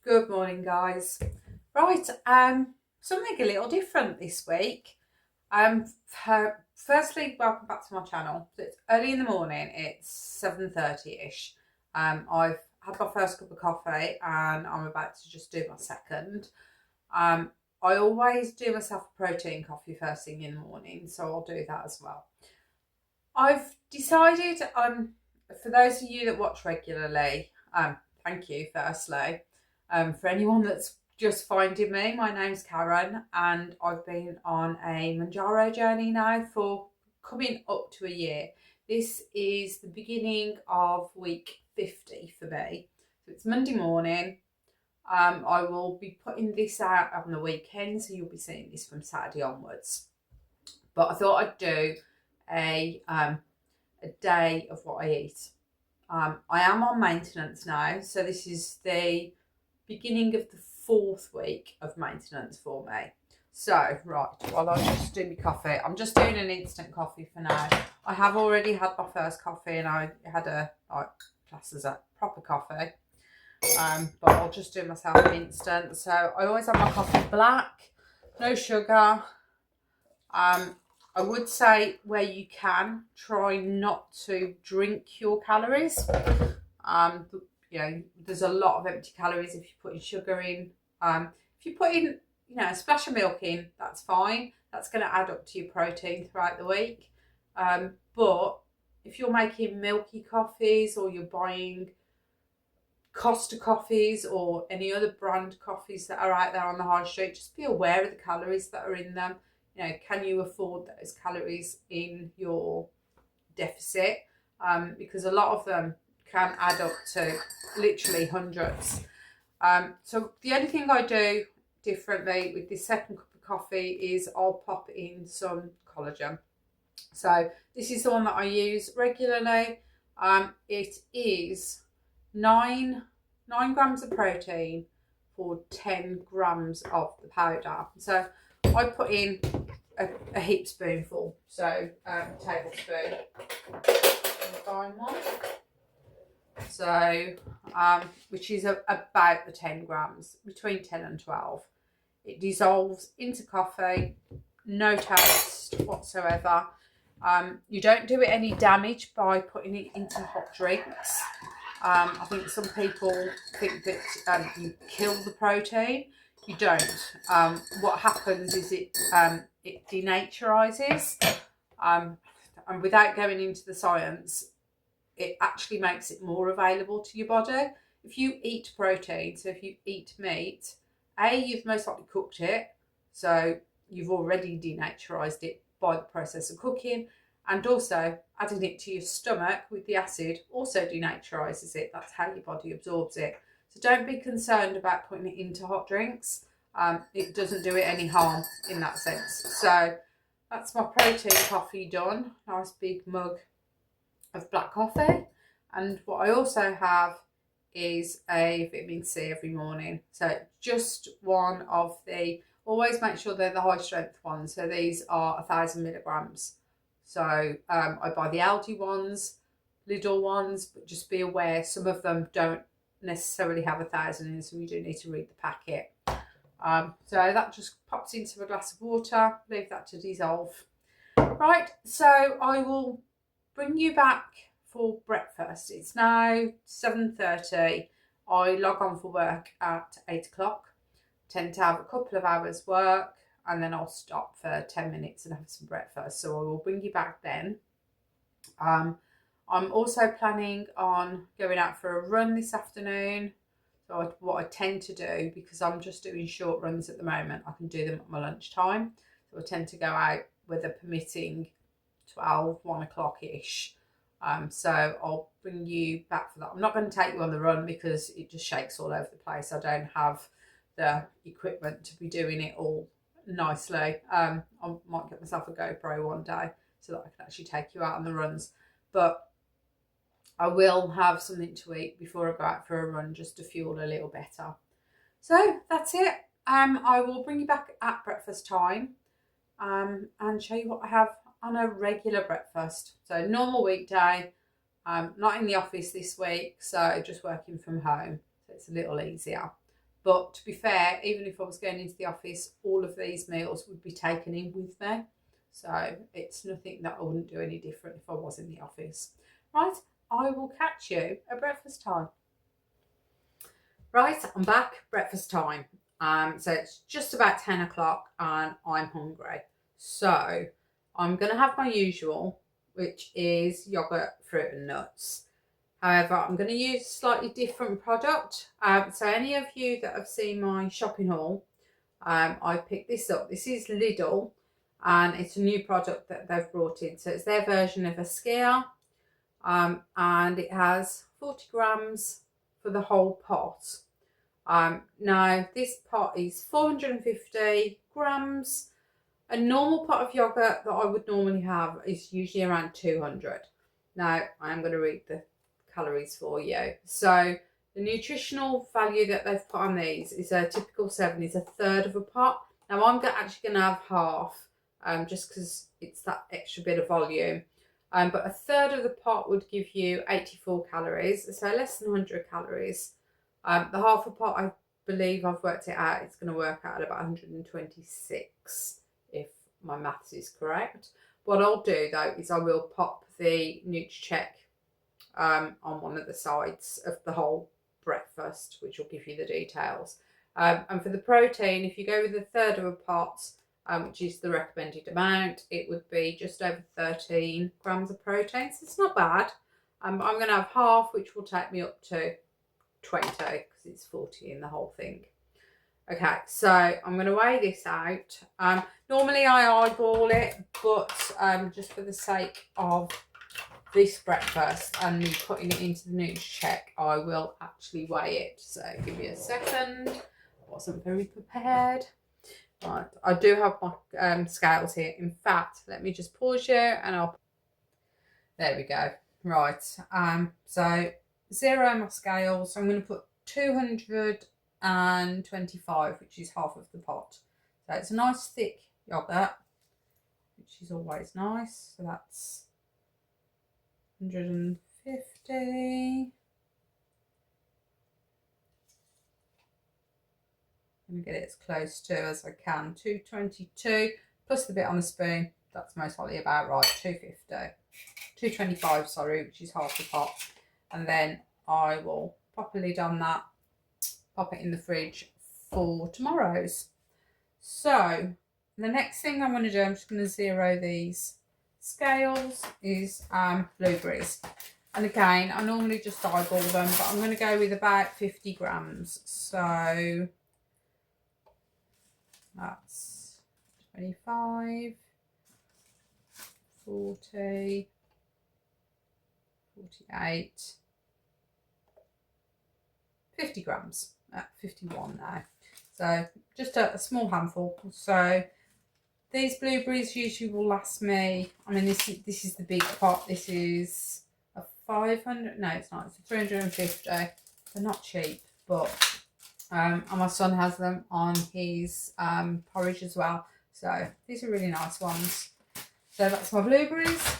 Good morning, guys. Right, something a little different this week. Firstly, welcome back to my channel. So it's early in the morning. It's 7:30ish. I've had my first cup of coffee and I'm about to just do my second. I always do myself a protein coffee first thing in the morning, so I'll do that as well. I've decided, for those of you that watch regularly, thank you firstly. For anyone that's just finding me, my name's Karen and I've been on a Mounjaro journey now for coming up to a year. This is the beginning of week 50 for me. So it's Monday morning. I will be putting this out on the weekend, so you'll be seeing this from Saturday onwards. But I thought I'd do a day of what I eat. I am on maintenance now, so this is the beginning of the 4th week of maintenance for me. So, right, while I just do my coffee, I'm just doing an instant coffee for now. I have already had my first coffee and I had class as a proper coffee. But I'll just do myself an instant. So I always have my coffee black, no sugar. I would say where you can, try not to drink your calories. There's a lot of empty calories if you put in sugar in. If you put in, a splash of milk in, that's fine. That's going to add up to your protein throughout the week. But if you're making milky coffees or you're buying Costa coffees or any other brand coffees that are out there on the high street, just be aware of the calories that are in them. Can you afford those calories in your deficit? Because a lot of them can add up to literally hundreds. So the only thing I do differently with this second cup of coffee is I'll pop in some collagen. So this is the one that I use regularly. It is 9 grams of protein for 10 grams of the powder. So I put in a heap spoonful, so tablespoon, fine one. So, which is about the 10 grams, between 10 and 12. It dissolves into coffee, no taste whatsoever. You don't do it any damage by putting it into hot drinks. I think some people think that you kill the protein. You don't. What happens is it denaturizes, and without going into the science, it actually makes it more available to your body. If you eat protein, so if you eat meat, you've most likely cooked it, so you've already denaturized it by the process of cooking, and also adding it to your stomach with the acid also denaturizes it. That's how your body absorbs it. So don't be concerned about putting it into hot drinks. It doesn't do it any harm in that sense. So that's my protein coffee done. Nice big mug of black coffee. And what I also have is a vitamin C every morning. So just one of always make sure they're the high strength ones. So these are 1,000 milligrams. So I buy the Aldi ones, Lidl ones, but just be aware some of them don't necessarily have 1,000 in, so you do need to read the packet. So that just pops into a glass of water, leave that to dissolve. Right, so I will bring you back for breakfast. It's now 7:30. I log on for work at 8 o'clock. Tend to have a couple of hours work and then I'll stop for 10 minutes and have some breakfast. So I will bring you back then. I'm also planning on going out for a run this afternoon. So what I tend to do, because I'm just doing short runs at the moment, I can do them at my lunchtime. So I tend to go out, weather permitting, 12, 1 o'clock-ish. So I'll bring you back for that. I'm not going to take you on the run because it just shakes all over the place. I don't have the equipment to be doing it all nicely. I might get myself a GoPro one day so that I can actually take you out on the runs. But I will have something to eat before I go out for a run just to fuel a little better. So that's it. I will bring you back at breakfast time and show you what I have on a regular breakfast. So normal weekday, not in the office this week, so just working from home. So it's a little easier. But to be fair, even if I was going into the office, all of these meals would be taken in with me. So it's nothing that I wouldn't do any different if I was in the office. Right, I will catch you at breakfast time. Right, I'm back, breakfast time. So it's just about 10 o'clock and I'm hungry. So I'm going to have my usual, which is yogurt, fruit and nuts. However, I'm going to use a slightly different product. So any of you that have seen my shopping haul, I picked this up. This is Lidl and it's a new product that they've brought in. So it's their version of a skier, and it has 40 grams for the whole pot. Now this pot is 450 grams. A normal pot of yogurt that I would normally have is usually around 200. Now I am going to read the calories for you. So the nutritional value that they've put on these is a typical 7 is a third of a pot. Now I'm actually going to have half, just because it's that extra bit of volume. But a third of the pot would give you 84 calories, so less than 100 calories. The half a pot, I believe I've worked it out, it's going to work out at about 126, if my maths is correct. What I'll do though is I will pop the NutriCheck on one of the sides of the whole breakfast, which will give you the details. And for the protein, if you go with a third of a pot, which is the recommended amount, it would be just over 13 grams of protein. So it's not bad. I'm going to have half, which will take me up to 20 because it's 40 in the whole thing. Okay, so I'm going to weigh this out. Normally I eyeball it, but just for the sake of this breakfast and me putting it into the NutriCheck, I will actually weigh it. So give me a second. I wasn't very prepared. Right, I do have my scales here. In fact, let me just pause you and I'll... There we go. Right, so 0 my scales. So I'm going to put 225, which is half of the pot. So it's a nice thick yogurt, which is always nice. So that's 150. I'm going to get it as close to as I can. 222 plus the bit on the spoon. That's most likely about right. 250. 225, sorry, which is half the pot. And then I will pop a lid on that, pop it in the fridge for tomorrow's. So the next thing I'm going to do, I'm just going to 0 these scales, is blueberries. And again, I normally just eyeball them, but I'm going to go with about 50 grams. So that's 25, 40, 48, 50 grams, 51 now. So just a small handful. So these blueberries usually will last me, I mean, this is the big pot. This is a 500, no it's not, it's a 350. They're not cheap, but and my son has them on his porridge as well. So these are really nice ones. So that's my blueberries.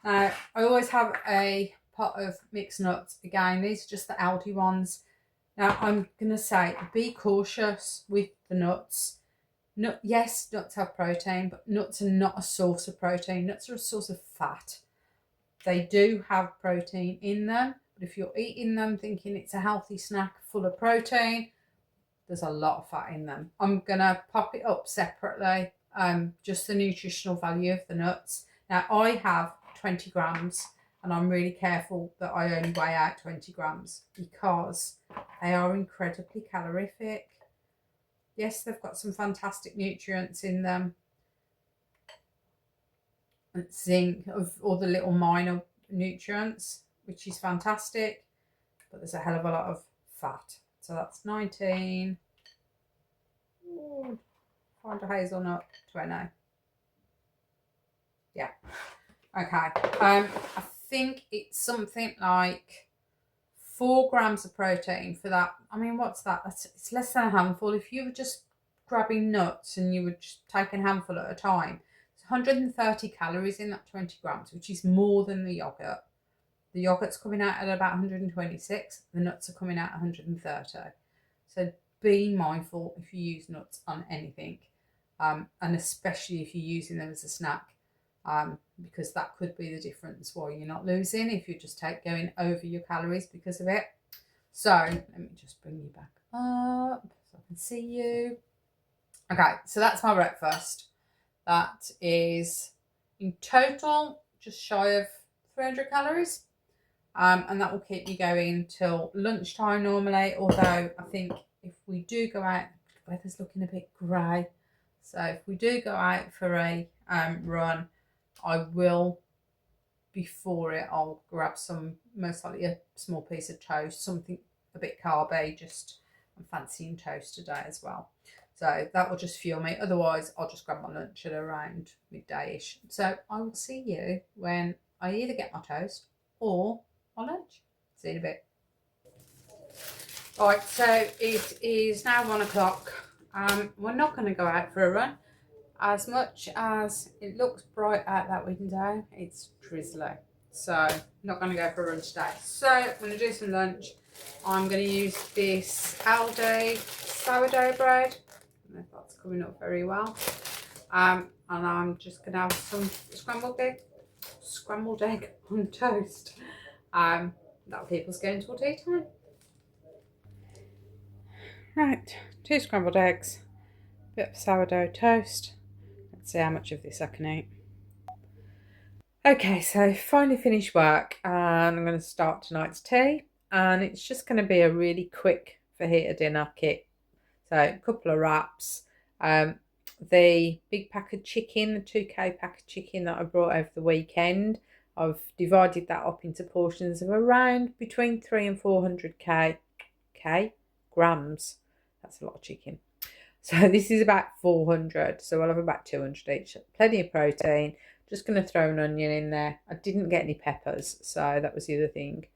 Now I always have a pot of mixed nuts. Again, these are just the Aldi ones. Now I'm going to say be cautious with the nuts. Yes, nuts have protein, but nuts are not a source of protein. Nuts are a source of fat. They do have protein in them, but if you're eating them thinking it's a healthy snack full of protein, there's a lot of fat in them. I'm going to pop it up separately, just the nutritional value of the nuts. Now, I have 20 grams, and I'm really careful that I only weigh out 20 grams because they are incredibly calorific. Yes, they've got some fantastic nutrients in them. And zinc, of all the little minor nutrients, which is fantastic. But there's a hell of a lot of fat. So that's 19. Ooh, find a hazelnut, 20. Yeah. Okay. I think it's something like 4 grams of protein for that. I mean, what's that? It's less than a handful. If you were just grabbing nuts and you were just taking a handful at a time, it's 130 calories in that 20 grams, which is more than the yogurt. The yogurt's coming out at about 126. The nuts are coming out at 130. So be mindful if you use nuts on anything, and especially if you're using them as a snack, because that could be the difference why you're not losing if you just going over your calories because of it. So let me just bring you back up so I can see you. Okay, so that's my breakfast. That is in total just shy of 300 calories. And that will keep me going till lunchtime normally, although I think if we do go out, the weather's looking a bit grey, so if we do go out for a run, I will, before it, I'll grab some, most likely a small piece of toast, something a bit carby, just I'm fancying toast today as well. So that will just fuel me. Otherwise, I'll just grab my lunch at around midday-ish. So I will see you when I either get my toast or my lunch. See you in a bit. Right, so it is now 1 o'clock. We're not going to go out for a run. As much as it looks bright out that window, it's drizzly. So I'm not going to go for a run today. So I'm going to do some lunch. I'm going to use this Aldi sourdough bread. I don't know if that's coming up very well. And I'm just going to have some scrambled egg on toast. That'll keep us going till tea time. Right, 2 scrambled eggs, bit of sourdough toast. Let's see how much of this I can eat. Okay, so finally finished work and I'm going to start tonight's tea, and it's just going to be a really quick fajita dinner kit. So a couple of wraps, the big pack of chicken, the 2k pack of chicken that I brought over the weekend. I've divided that up into portions of around between 300 and 400 grams. That's a lot of chicken. So this is about 400. So I'll have about 200 each. Plenty of protein. Just going to throw an onion in there. I didn't get any peppers, so that was the other thing.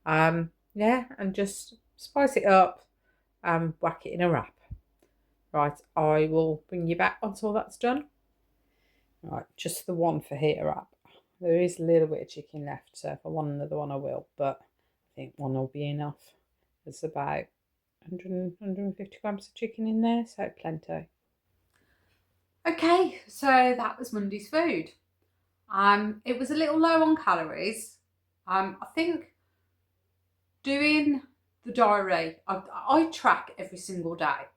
Yeah, and just spice it up and whack it in a wrap. Right, I will bring you back once all that's done. Right, just the one fajita wrap. There is a little bit of chicken left, so if I want another one I will, but I think one will be enough. There's about 150 grams of chicken in there, so plenty. Okay, so that was Monday's food. It was a little low on calories. I think doing the diary, I track every single day,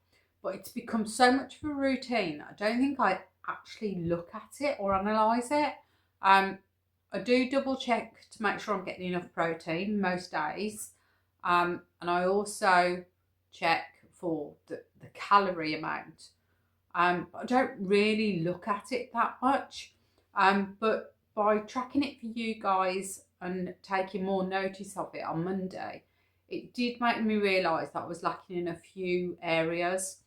but it's become so much of a routine. I don't think I actually look at it or analyse it. I do double check to make sure I'm getting enough protein most days. And I also check for the calorie amount. I don't really look at it that much. But by tracking it for you guys and taking more notice of it on Monday, it did make me realise that I was lacking in a few areas.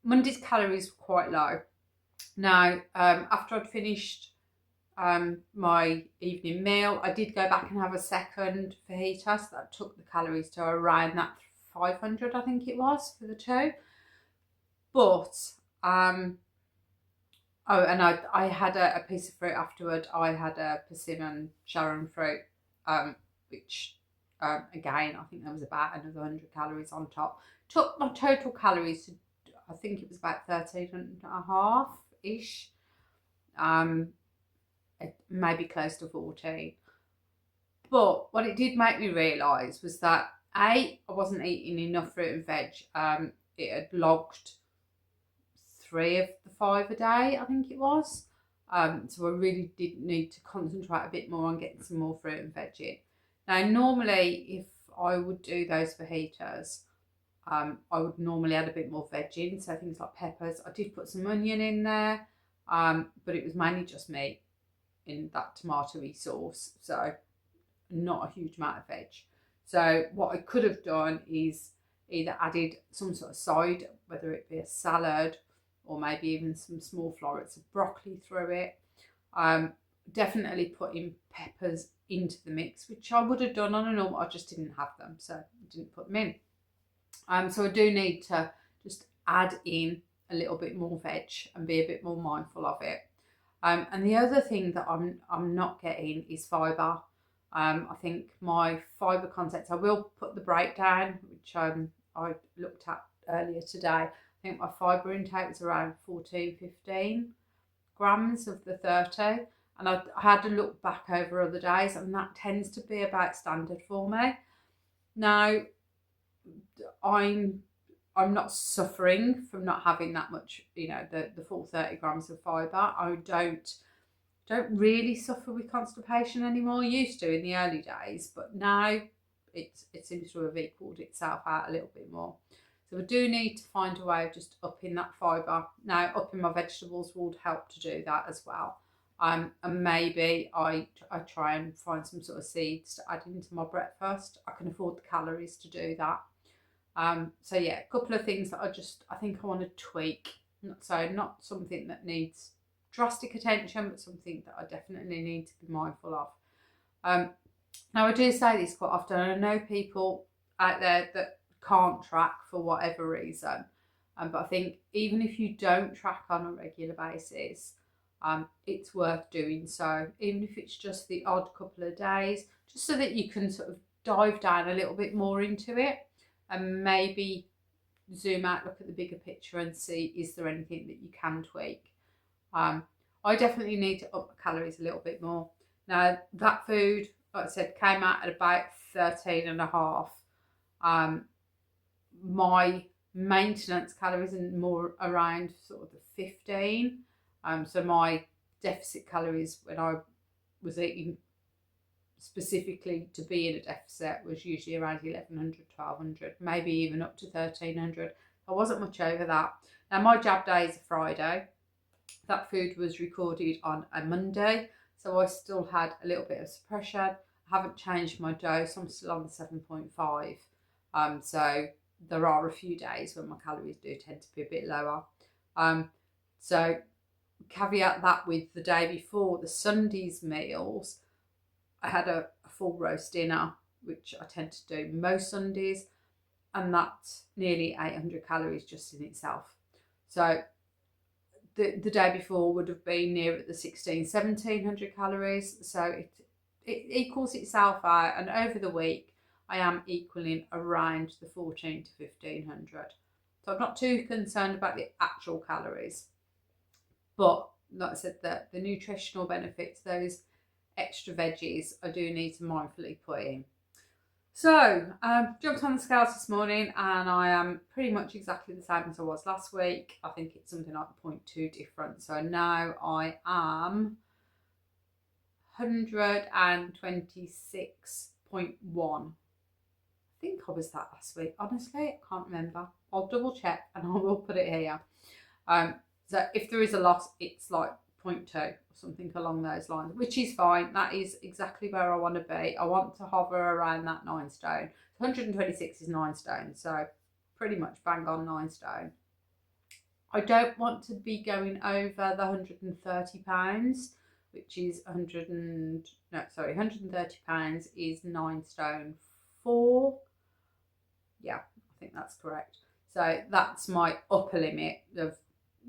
Monday's calories were quite low. Now, after I'd finished my evening meal, I did go back and have a second fajita, so that took the calories to around that 500, I think it was, for the two. But oh, and I had a piece of fruit afterward. I had a persimmon Sharon fruit, which again, I think there was about another 100 calories on top. Took my total calories to, I think it was about 13 and a half ish. Maybe close to 14. But what it did make me realise was that I wasn't eating enough fruit and veg. It had logged 3 of the 5 a day, I think it was. So I really did need to concentrate a bit more on getting some more fruit and veg in. Now, normally, if I would do those fajitas, I would normally add a bit more veg in, so things like peppers. I did put some onion in there, but it was mainly just meat in that tomatoey sauce, so not a huge amount of veg. So what I could have done is either added some sort of side, whether it be a salad or maybe even some small florets of broccoli through it. Definitely putting peppers into the mix, which I would have done on a normal, I just didn't have them, so I didn't put them in. So I do need to just add in a little bit more veg and be a bit more mindful of it. And the other thing that I'm not getting is fibre. I think my fibre content, I will put the breakdown, which I looked at earlier today. I think my fibre intake was around 14, 15 grams of the 30. And I had to look back over other days, and that tends to be about standard for me. Now, I'm not suffering from not having that much, the full 30 grams of fibre. I don't really suffer with constipation anymore. I used to in the early days, but now it seems to have equalled itself out a little bit more. So I do need to find a way of just upping that fibre. Now, upping my vegetables would help to do that as well. And maybe I try and find some sort of seeds to add into my breakfast. I can afford the calories to do that. So yeah, a couple of things that I think I want to tweak. Not something that needs drastic attention, but something that I definitely need to be mindful of. Now I do say this quite often, and I know people out there that can't track for whatever reason. But I think even if you don't track on a regular basis, it's worth doing so, even if it's just the odd couple of days, just so that you can sort of dive down a little bit more into it and maybe zoom out, look at the bigger picture and see, is there anything that you can tweak? I definitely need to up my calories a little bit more. Now, that food, like I said, came out at about 13 and a half. My maintenance calories are more around sort of the 15. So my deficit calories when I was eating specifically to be in a deficit was usually around 1100, 1200, maybe even up to 1300. I wasn't much over that. Now, my jab day is a Friday. That food was recorded on a Monday, so I still had a little bit of suppression. I haven't changed my dose. I'm still on the 7.5. So there are a few days when my calories do tend to be a bit lower. So caveat that with the day before, the Sunday's meals, I had a full roast dinner, which I tend to do most Sundays, and that's nearly 800 calories just in itself. So the day before would have been near at the 1700 calories. So it equals itself out, and over the week I am equaling around the 14 to 1500. So I'm not too concerned about the actual calories, but like I said, the nutritional benefits, those extra veggies, I do need to mindfully put in. So, jumped on the scales this morning, and I am pretty much exactly the same as I was last week. I think it's something like 0.2 different. So now I am 126.1. I think I was that last week. Honestly, I can't remember. I'll double check and I will put it here. So if there is a loss, it's like 0.2 or something along those lines, which is fine. That is exactly where I want to be. I want to hover around that 9 stone. 126 is 9 stone, so pretty much bang on 9 stone. I don't want to be going over the 130 pounds, which is 130 pounds is 9 stone 4. Yeah, I think that's correct. So that's my upper limit of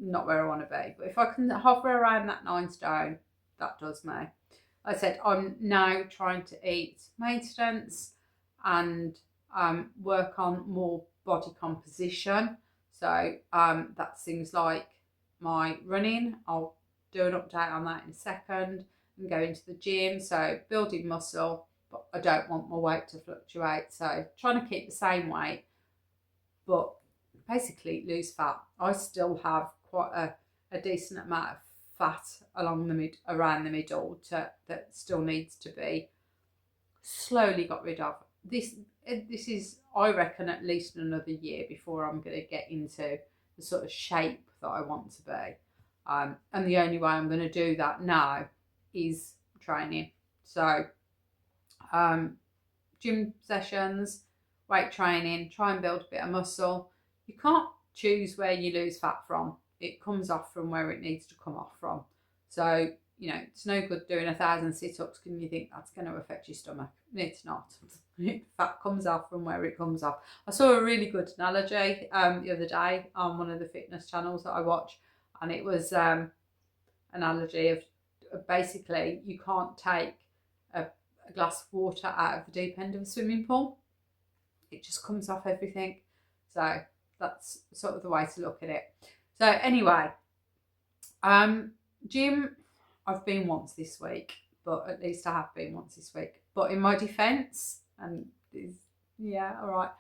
not where I want to be. But if I can hover around that 9 stone, that does me. Like I said, I'm now trying to eat maintenance and work on more body composition. So that's things like my running. I'll do an update on that in a second, and go into the gym. So building muscle, but I don't want my weight to fluctuate. So trying to keep the same weight, but basically lose fat. I still have quite a decent amount of fat around the middle that still needs to be slowly got rid of. This is, I reckon, at least another year before I'm going to get into the sort of shape that I want to be. And the only way I'm going to do that now is training. So gym sessions, weight training, try and build a bit of muscle. You can't choose where you lose fat from. It comes off from where it needs to come off from. So, it's no good doing 1,000 sit-ups and you think that's going to affect your stomach. It's not. Fat comes off from where it comes off. I saw a really good analogy the other day on one of the fitness channels that I watch, and it was analogy of basically you can't take a glass of water out of the deep end of a swimming pool. It just comes off everything. So that's sort of the way to look at it. So anyway, gym, I've been once this week, but at least I have been once this week. But in my defence, and yeah, all right,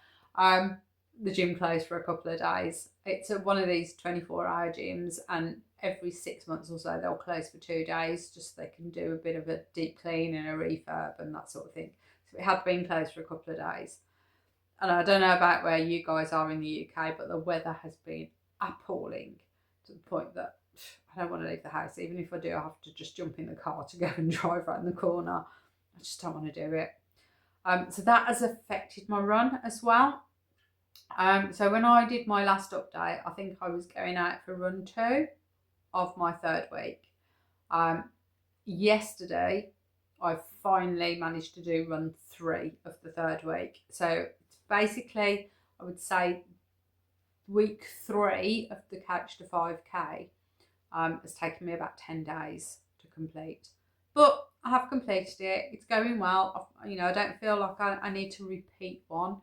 the gym closed for a couple of days. It's one of these 24-hour gyms, and every 6 months or so they'll close for 2 days, just so they can do a bit of a deep clean and a refurb and that sort of thing. So it had been closed for a couple of days. And I don't know about where you guys are in the UK, but the weather has been appalling to the point that I don't want to leave the house. Even if I do, I have to just jump in the car to go and drive around the corner. I just don't want to do it. So that has affected my run as well. So when I did my last update, I think I was going out for run 2 of my 3rd week. Yesterday, I finally managed to do run 3 of the 3rd week. So basically, I would say week 3 of the Couch to 5K has taken me about 10 days to complete. But I have completed it. It's going well. I don't feel like I need to repeat one.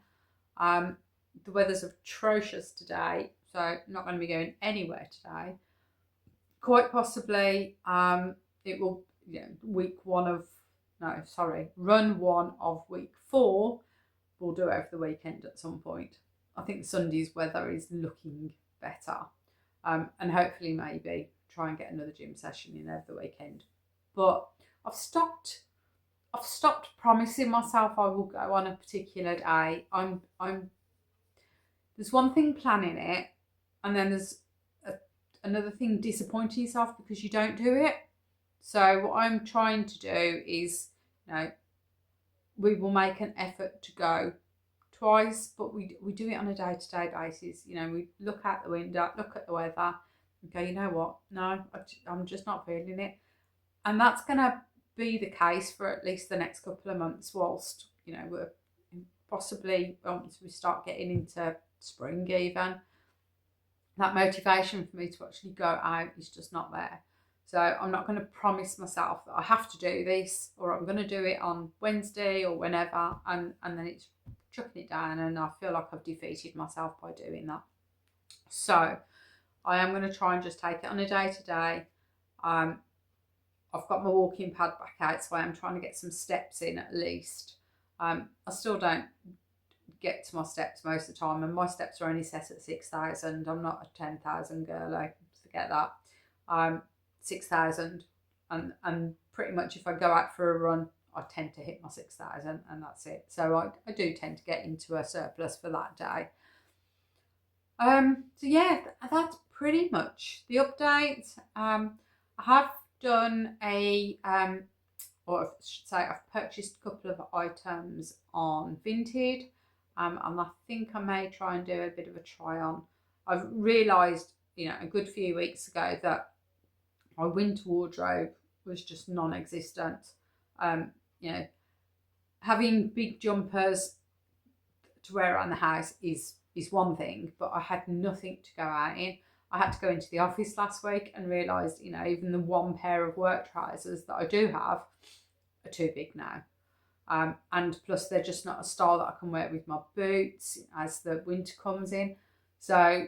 The weather's atrocious today, so I'm not going to be going anywhere today. Quite possibly, it will, run 1 of week 4 we'll do over the weekend at some point. I think Sunday's weather is looking better, and hopefully maybe try and get another gym session in over the weekend. But I've stopped promising myself I will go on a particular day. There's one thing planning it, and then there's another thing disappointing yourself because you don't do it. So what I'm trying to do is, we will make an effort to go twice, but we do it on a day-to-day basis. We look out the window, look at the weather, and go, you know what? No, I'm just not feeling it. And that's going to be the case for at least the next couple of months whilst, we're possibly, once we start getting into spring even, that motivation for me to actually go out is just not there. So I'm not going to promise myself that I have to do this, or I'm going to do it on Wednesday or whenever, and then it's chucking it down, and I feel like I've defeated myself by doing that. So I am going to try and just take it on a day-to-day. I've got my walking pad back out, so I am trying to get some steps in at least. I still don't get to my steps most of the time, and my steps are only set at 6,000. I'm not a 10,000 girl, I forget that. 6,000, and pretty much if I go out for a run, I tend to hit my 6,000, and that's it. So I do tend to get into a surplus for that day. So yeah, that's pretty much the update. I have done or I should say I've purchased a couple of items on Vinted, and I think I may try and do a bit of a try on. I've realised, a good few weeks ago that my winter wardrobe was just non-existent. Having big jumpers to wear around the house is one thing, but I had nothing to go out in. I had to go into the office last week and realised, even the one pair of work trousers that I do have are too big now. And plus they're just not a style that I can wear with my boots as the winter comes in. So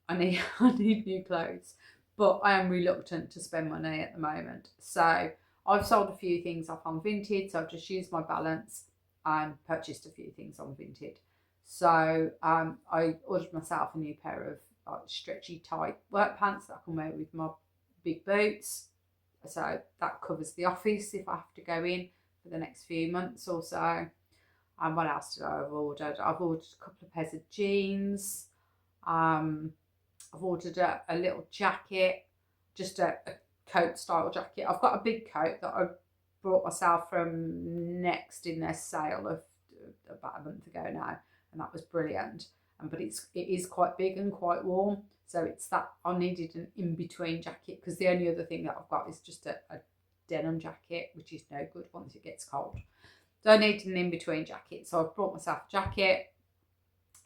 I need new clothes, but I am reluctant to spend money at the moment. So I've sold a few things off on Vinted, so I've just used my balance and purchased a few things on Vinted. So I ordered myself a new pair of stretchy tight work pants that I can wear with my big boots. So that covers the office if I have to go in for the next few months or so. And what else did I have ordered? I've ordered a couple of pairs of jeans. I've ordered a little jacket, just a coat style jacket. I've got a big coat that I bought myself from Next in their sale of about a month ago now, and that was brilliant. But it is quite big and quite warm, so it's that I needed an in-between jacket, because the only other thing that I've got is just a denim jacket, which is no good once it gets cold. So I needed an in-between jacket, so I've brought myself a jacket.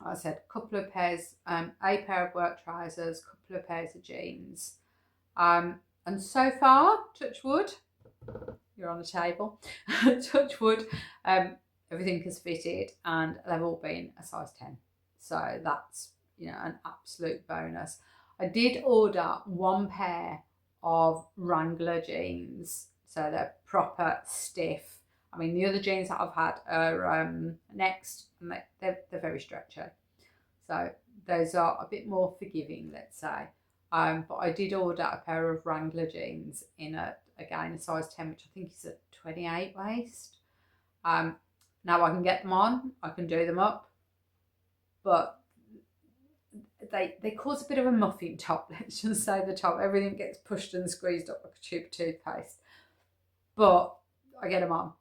I said a couple of pairs, a pair of work trousers, a couple of pairs of jeans. And so far, touch wood, you're on the table, touch wood, everything has fitted, and they've all been a size 10. So that's an absolute bonus. I did order one pair of Wrangler jeans, so they're proper stiff. I mean, the other jeans that I've had are Next, and they're very stretchy. So those are a bit more forgiving, let's say. But I did order a pair of Wrangler jeans in again a size 10, which I think is a 28 waist. Now I can get them on, I can do them up, but they cause a bit of a muffin top, let's just say the top. Everything gets pushed and squeezed up like a tube of toothpaste. But I get them on.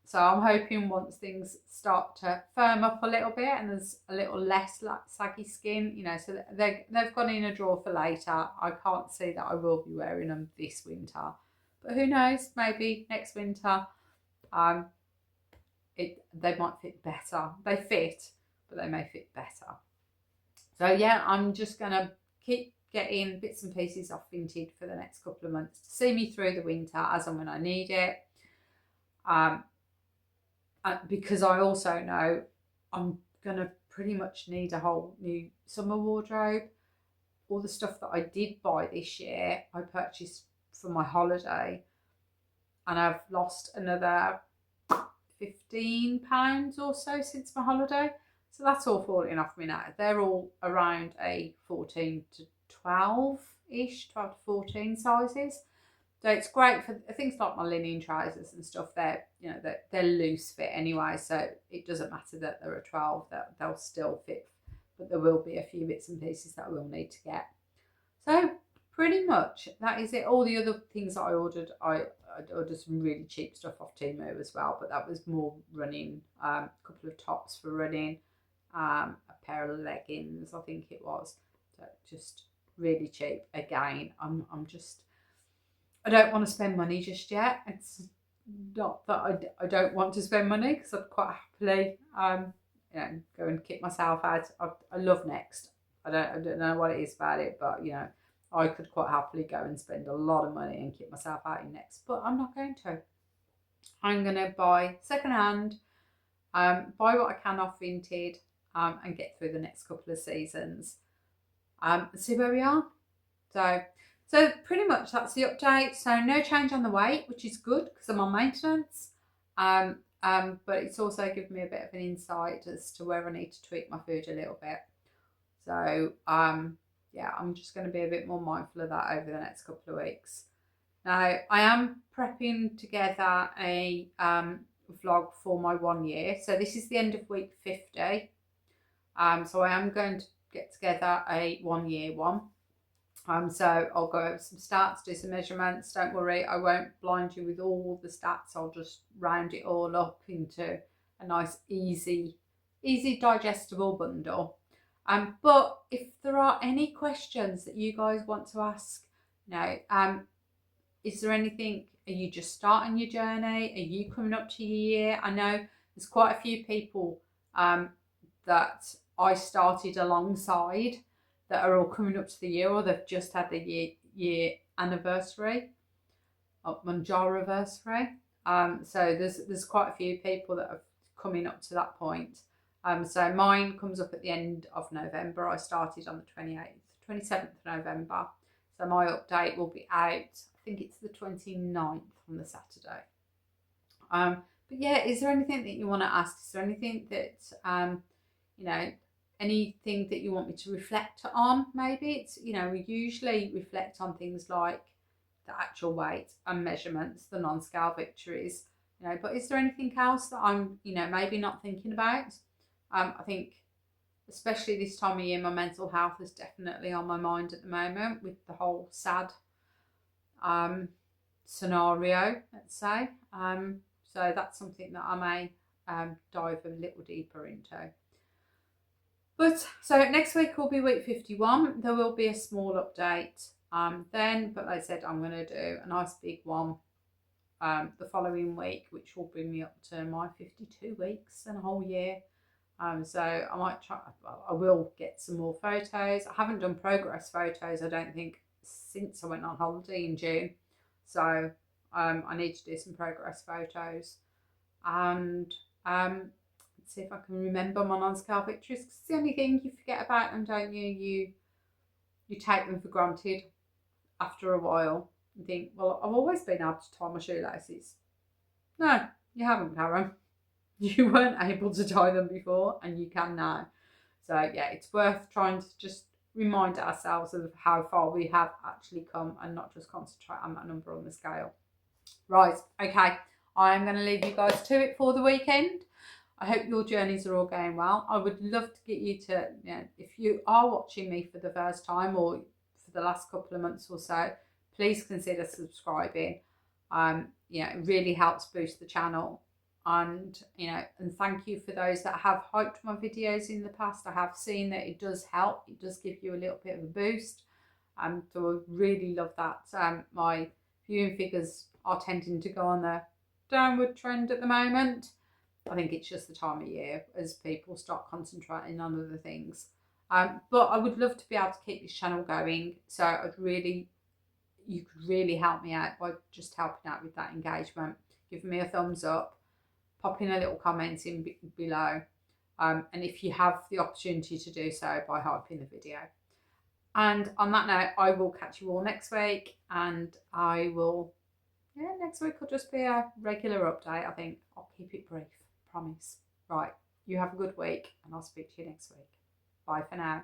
So I'm hoping once things start to firm up a little bit and there's a little less saggy skin, so they've gone in a drawer for later. I can't see that I will be wearing them this winter. But who knows, maybe next winter they might fit better. They fit, but they may fit better. So yeah, I'm just going to keep getting bits and pieces off Vinted for the next couple of months to see me through the winter as and when I need it. Because I also know I'm going to pretty much need a whole new summer wardrobe. All the stuff that I did buy this year, I purchased for my holiday, and I've lost another £15 or so since my holiday. So that's all falling off me now. They're all around a 14 to 12-ish, 12 to 14 sizes. So it's great for things like my linen trousers and stuff. They're loose fit anyway, so it doesn't matter that they're a 12, that they'll still fit. But there will be a few bits and pieces that I will need to get. So pretty much that is it. All the other things that I ordered, I ordered some really cheap stuff off Temu as well, but that was more running. A couple of tops for running, a pair of leggings, I think it was. So just really cheap. Again, I don't want to spend money just yet. It's not that I don't want to spend money, because I'd quite happily go and kick myself out. I love Next. I don't know what it is about it, but I could quite happily go and spend a lot of money and kick myself out in Next, but I'm not going to. I'm going to buy secondhand, buy what I can off Vinted, and get through the next couple of seasons, and see where we are. So pretty much that's the update. So no change on the weight, which is good because I'm on maintenance. But it's also given me a bit of an insight as to where I need to tweak my food a little bit. So yeah, I'm just going to be a bit more mindful of that over the next couple of weeks. Now I am prepping together a vlog for my 1 year. So this is the end of week 50. So I am going to get together a 1 year one. So I'll go over some stats, do some measurements. Don't worry, I won't blind you with all the stats. I'll just round it all up into a nice, easy digestible bundle. But if there are any questions that you guys want to ask, is there anything? Are you just starting your journey? Are you coming up to your year? I know there's quite a few people that I started alongside that are all coming up to the year, or they've just had the year anniversary, Mounjaro anniversary. So there's quite a few people that are coming up to that point. So mine comes up at the end of November. I started on the 27th of November. So my update will be out, I think it's the 29th on the Saturday. But yeah, is there anything that you want to ask? Is there anything that, anything that you want me to reflect on? Maybe it's, we usually reflect on things like the actual weight and measurements, the non-scale victories, but is there anything else that I'm, maybe not thinking about? I think especially this time of year, my mental health is definitely on my mind at the moment with the whole sad scenario, let's say. So that's something that I may dive a little deeper into. But so next week will be week 51. There will be a small update then, but like I said, I'm going to do a nice big one the following week, which will bring me up to my 52 weeks and a whole year. So I might try, I will get some more photos. I haven't done progress photos, I don't think, since I went on holiday in June. So I need to do some progress photos. And see if I can remember my non-scale victories, because it's the only thing, you forget about them, don't you? You take them for granted after a while and think, well, I've always been able to tie my shoelaces. No, you haven't, Karen. You weren't able to tie them before, and you can now. So yeah, it's worth trying to just remind ourselves of how far we have actually come and not just concentrate on that number on the scale. Right, okay, I'm going to leave you guys to it for the weekend. I hope your journeys are all going well. I would love to get you to, if you are watching me for the first time or for the last couple of months or so, please consider subscribing. It really helps boost the channel. And thank you for those that have hyped my videos in the past. I have seen that it does help. It does give you a little bit of a boost. So I really love that. My viewing figures are tending to go on the downward trend at the moment. I think it's just the time of year as people start concentrating on other things. But I would love to be able to keep this channel going. So you could really help me out by just helping out with that engagement. Give me a thumbs up, pop in a little comment in below. And if you have the opportunity to do so, by hyping the video. And on that note, I will catch you all next week. And next week will just be a regular update. I think I'll keep it brief, promise. Right, you have a good week, and I'll speak to you next week. Bye for now.